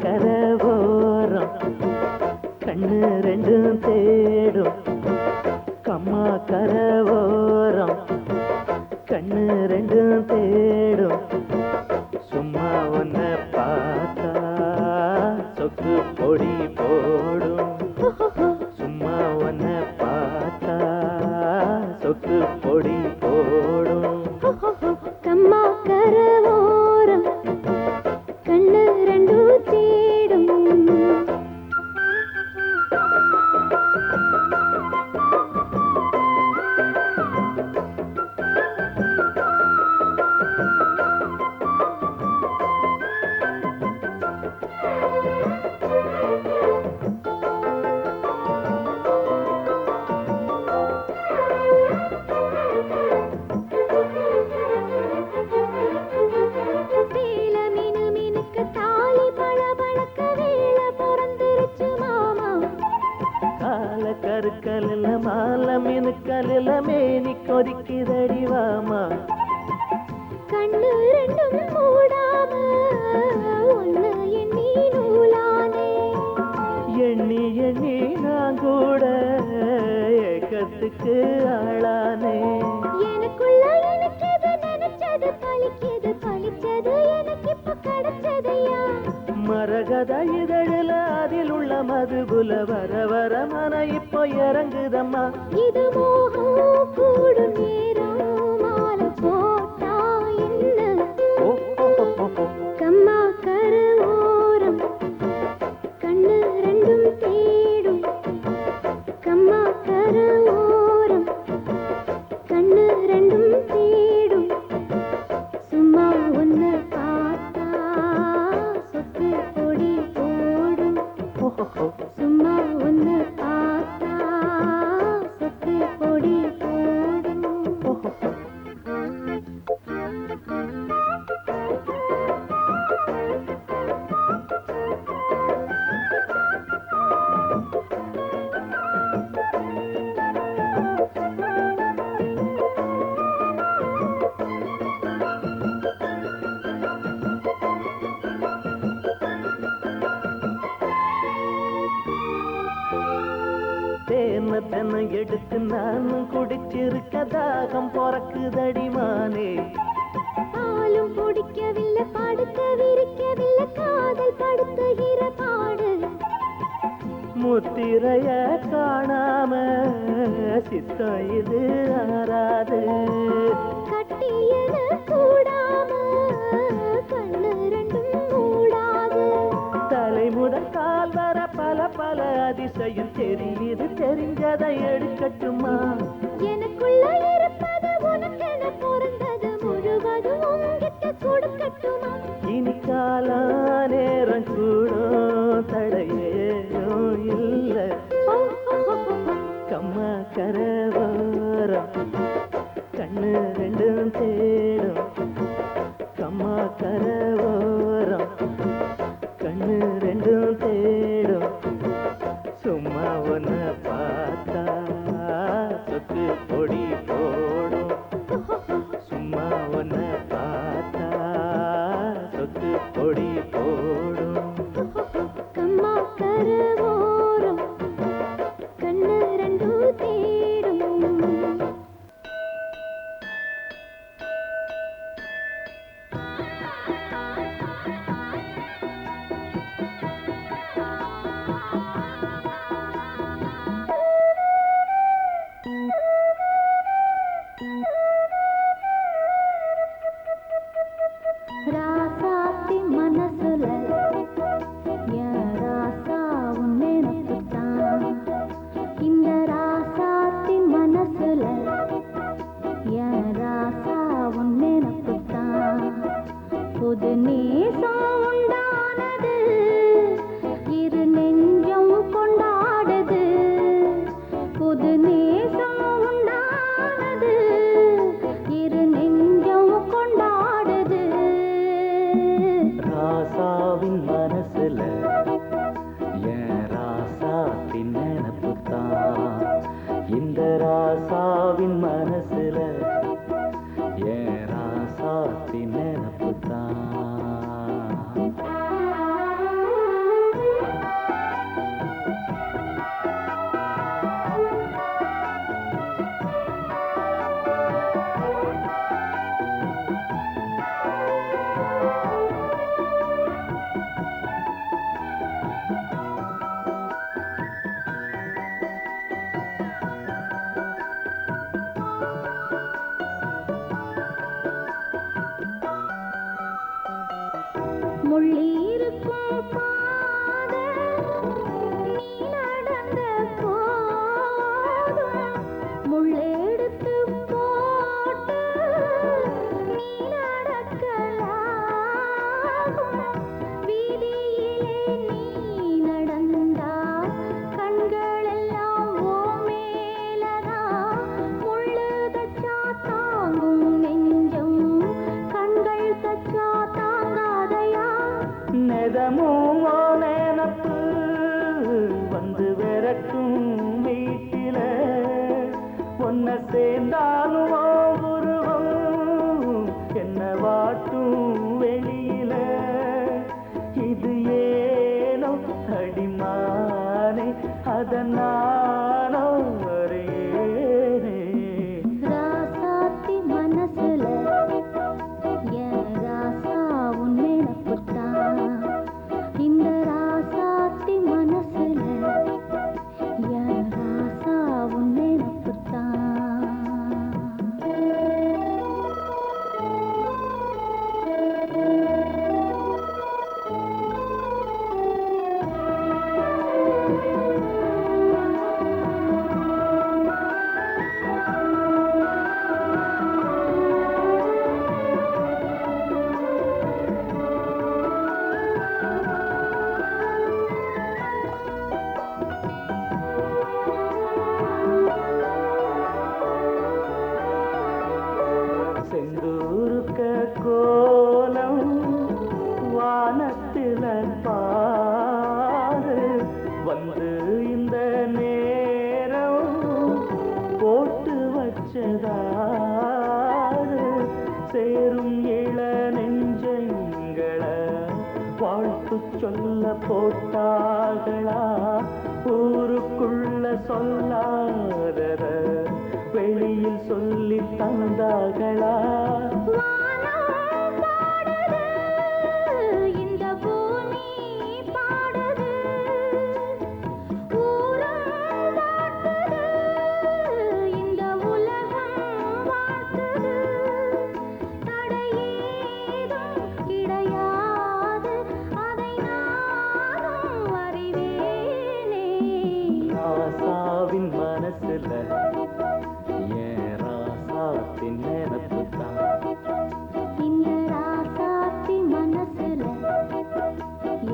கரவோரம் கண்ணு ரெண்டும் தேடும் கம்மா கரவோரம் கண்ணு ரெண்டும் தேடும் சும்மா ஒன்ன பார்த்தா சொக்கு பொடி போடும் சும்மா ஒன்ன பார்த்தா சொக்கு பொடி போடும் கம்மா கரவோரம் கண்ணு ரெண்டும் தேடும் கருக்கலில் மாலை மினுக்கலில் மேனி கொதிக்குதடி வாமா கண்ணு ரெண்டும் மூடாம ஒண்ணு எண்ணி நூலானே எண்ணி எண்ணி நான் கூட ஏக்கத்துக்கு ஆளானே எனக்குள்ள எனக்கது நினைச்சது பழிச்சது பழிச்சது எனக்கு இப்ப கிடைச்சதையா மரகத இதழில் அதில் உள்ள மதுபுல வர வர மன இப்போ இறங்குதம்மா இது மோகம் கூடும் நேரம் மாலை போட்டா என்ன கம்மா கரவோரம் கண்ணு ரெண்டும் தேடும் கம்மா கரவோரம் கண்ணு ரெண்டும் தேடும் சும்மா ஒன்னு பார்த்தா சொத்து பொடி போடும் சும்மா ஒன்னு பார்த்தா சொத்து பொடி போடும் தேன தென்னை எடுத்து நானும் குடிச்சிருக்க தாகம் பொறக்குதடி மானே பாலும் பிடிக்கவில்லை படுக்க விரிக்கவில்லை காதல் படுத்துகிற பாடு முத்திரைய காணாம சித்தம் இது ஆறாது கட்டியன கூடாம கண்ணு ரெண்டும் மூடாது தலைமுதல் கால் வர பல பல அதிசயம் தெரியுது தெரிஞ்சதை எடுக்கட்டுமா எனக்குள்ள இருப்பது உனக்கென பிறந்தது முழுவதும் உங்கிட்ட கொடுக்கட்டுமா இனி காலா நேரம் கூடும் தடையேனும் இல்ல கம்மா கரவோரம் கண்ணு ரெண்டும் தேடும் கம்மா கரவோரம் கண்ணு ரெண்டும் தேடும் சும்மா ஒன்ன பார்த்தா சொக்கு பொடி போடும் சும்மா ஒன்ன பார்த்தா சொக்கு பொடி போடும் கம்மா கரவோரம் கண்ணு ரெண்டும் தேடும் ராசாத்தி மனசுல என் ராசா உன் நினைப்புத்தான் இந்த ராசாத்தி மனசுல என் ராசா உன் நினைப்புத்தான் புது நேசம் உண்டானது இரு நெஞ்சம் கொண்டாடுது புது நேசம் உண்டானது இரு நெஞ்சம் கொண்டாடுது ராசாவின் மனசுல என் ராசாத்தின் நினப்புத்தான் இந்த ராசாவின் மனசுல என் ராசாத்தின் நினப்புத்தான் அனுதமும் நினப்பு வந்து விரட்டும் வீட்டில ஒன்ன சேர்ந்தாலும் உருவம் என்ன வாட்டும் வெளியில இது ஏனோ அடிமானே அதனானோ அறியேனே ராசாத்தி மனசுல என் ராசா உன் நினப்புத்தான் இந்த ராசாத்தி மனசுல என் ராசா உன் நினப்புத்தான் செந்தூருக்க கோலம் வானத்தில பாரு வந்து இந்த நேரம் போட்டு வச்சதாரு சேரும் இள நெஞ்சங்களை வாழ்த்து சொல்ல போட்டார்களா ஊருக்குள்ள சொல்லாதத வெளியில் சொல்லி தந்தார்களா வானம் பாடுது இந்த பூமி பாடுது ஊரும் வாழ்த்துது இந்த உலகம் வாழ்த்துது தடையேதும் கிடையாது அதை நானும் அறிவேனே ராசாவின் மனசுல ஏன் ராசாத்தின் நினப்புத்தான் இந்த ராசாத்தி மனசுல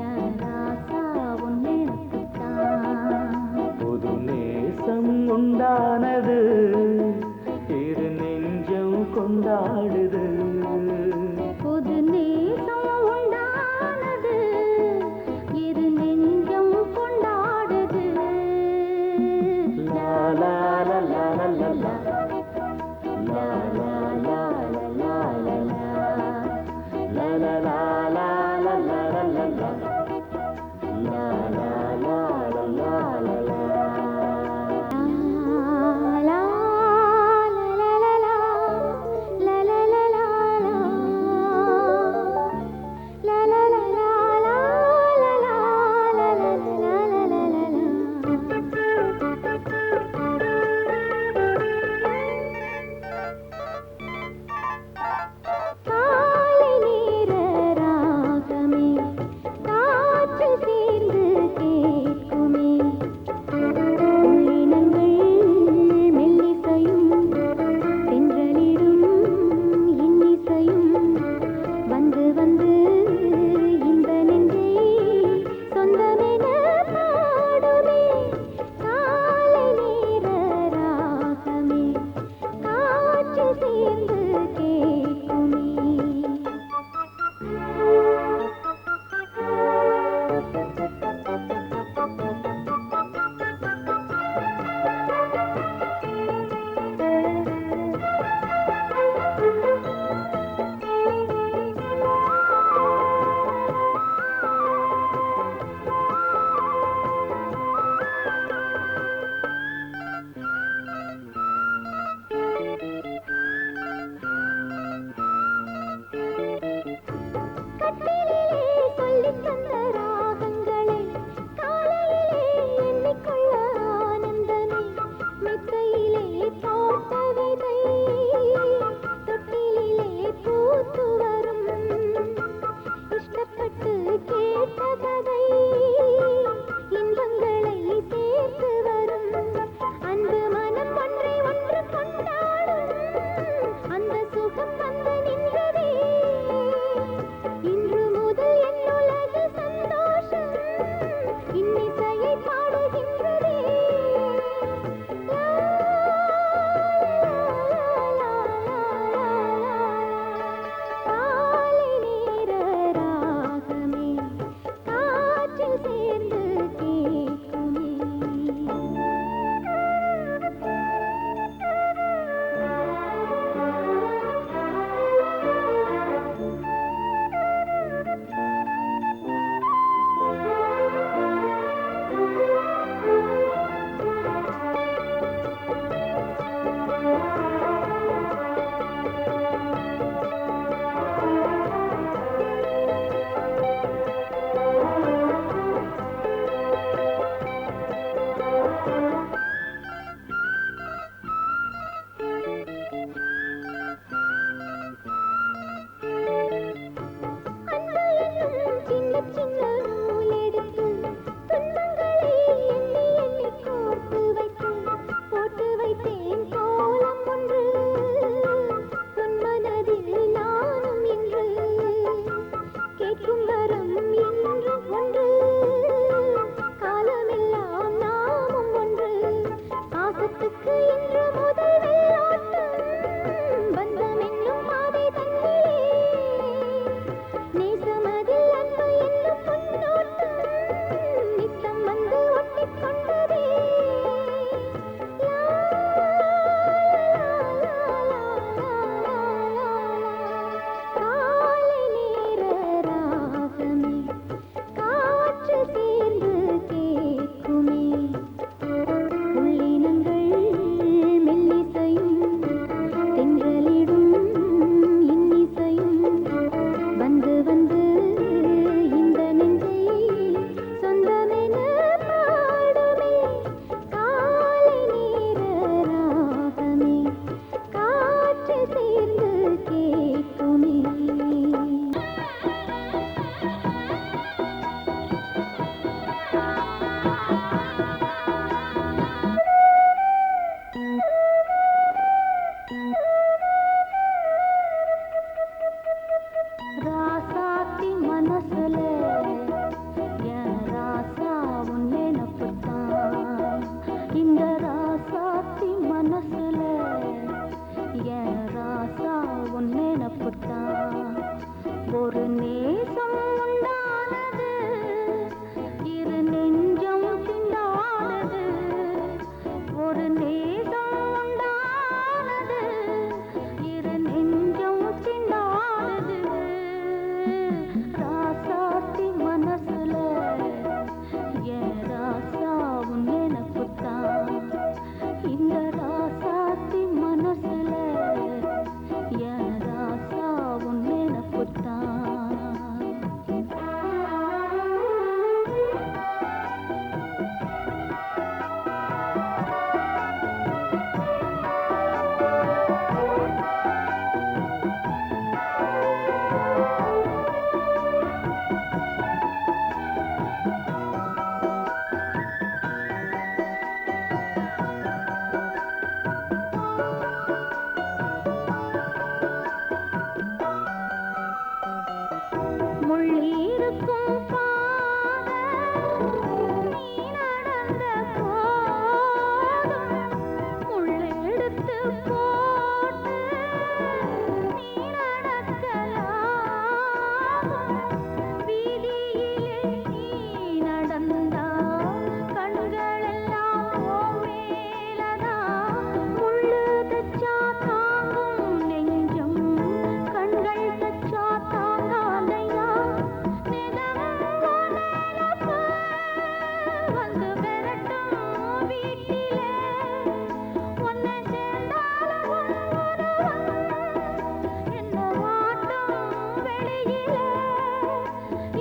என் ராசா உன் நினப்புத்தான் புது நேசம் உண்டானது இரு நெஞ்சம் கொண்டாடுது புது நேசம் உண்டானது இரு நெஞ்சம் கொண்டாடுது லா லா லா லா லா லா லா. லா லா லா லா லா லா La la la la la la la la la. La la la la la la la. லா லா லா லா லா லா லா லா லா லா லா லா லா காலை நேர ராகமே காற்று சேர்ந்து கேட்குமே உள்ளினங்கள் மெல்லிசையும் தென்றலிடும் இன்னிசையும் வந்து வந்து இந்த நெஞ்சை சொந்தமென பாடுமே காலை நேர ராகமே காற்று சேர்ந்து கேட்குமே கட்டிலே சொல்லித் தந்த ராகங்களை காலையிலே எண்ணிக்கொள்ள ஆனந்தமே மெத்தையிலே போட்ட விதை தொட்டிலே பூத்து வரும் இஷ்டப்பட்டு கேட்ட கதை இன்பங்களை சேர்த்து வரும் அன்பு மனம் ஒன்றை ஒன்று கொண்டாடும் அந்த சுகம் வந்து நின்றதே இன்று முதல் என் உலகில் சந்தோஷம் இன்னிசையை பாடுகின்றதே லா, லா, லா, லா, லா, லா. காலை நேர ராகமே இருக்கும் பாதை நீ நடந்த போதும் முள்ளெடுத்து போட்டு நீ நடக்கலாம் வீதியிலே நீ நடந்தா கண்களெல்லாம் உன் மேலதான் முள்ளு தச்சா தாங்கும் நெஞ்சம் கண்கள் தச்சா தாங்காதையா நிதமும் நினப்பு வந்து விரட்டும் வீட்டிலே உன்னை சேர்ந்தாலும் ஒருவன் என்ன வாட்டும் வெளியிலே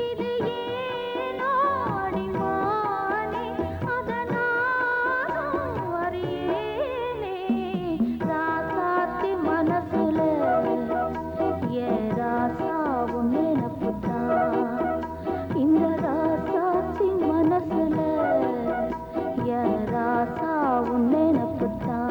இது ஏனோ அடிமானே அதனாலும் அறியேனே ராசாத்தி மனசுல ஏ ராசாவும் நினப்புத்தான் இந்த ராசாத்தி மனசுல ஏ ராசாவும் நினப்புத்தான்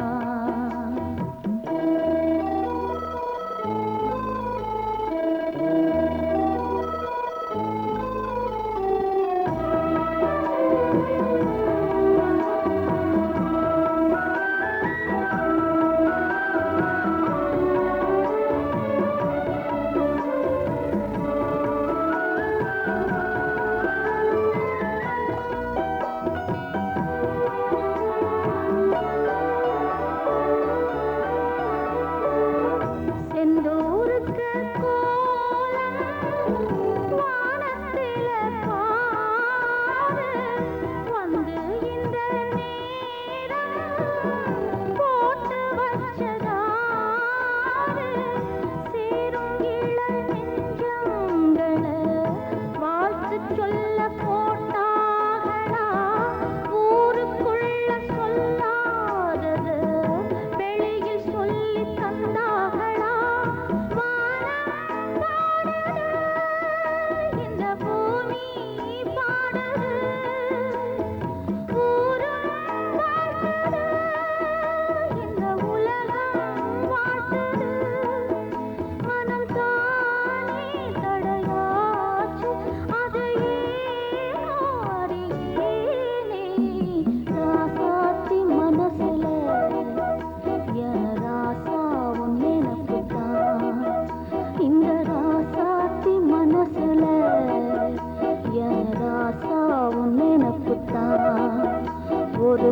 செந்தூருக்கு கோலம் வானத்தில பாரு வந்து இந்த நேரம் போட்டு வச்சதாரு சேரும் இள நெஞ்சங்கள வாழ்த்து சொல்ல போட்டாங்களா ஊருக்குள்ள சொல்லாதது வெளியில் சொல்லி தந்தாங்களா வானம் பாடுது இந்த பூமி பாடுது ஊரும் வாழ்த்துது இந்த உலகம் வாழ்த்துது மனம் தானே தடையாச்சு அது ஏனோ அறியேனே ராசாத்தி மனசுல ஏ ராசாவும் நினப்புத்தான் இந்த ராசாத்தி மனசுல ஏ ராசாவும் நினப்புத்தான் ஒரு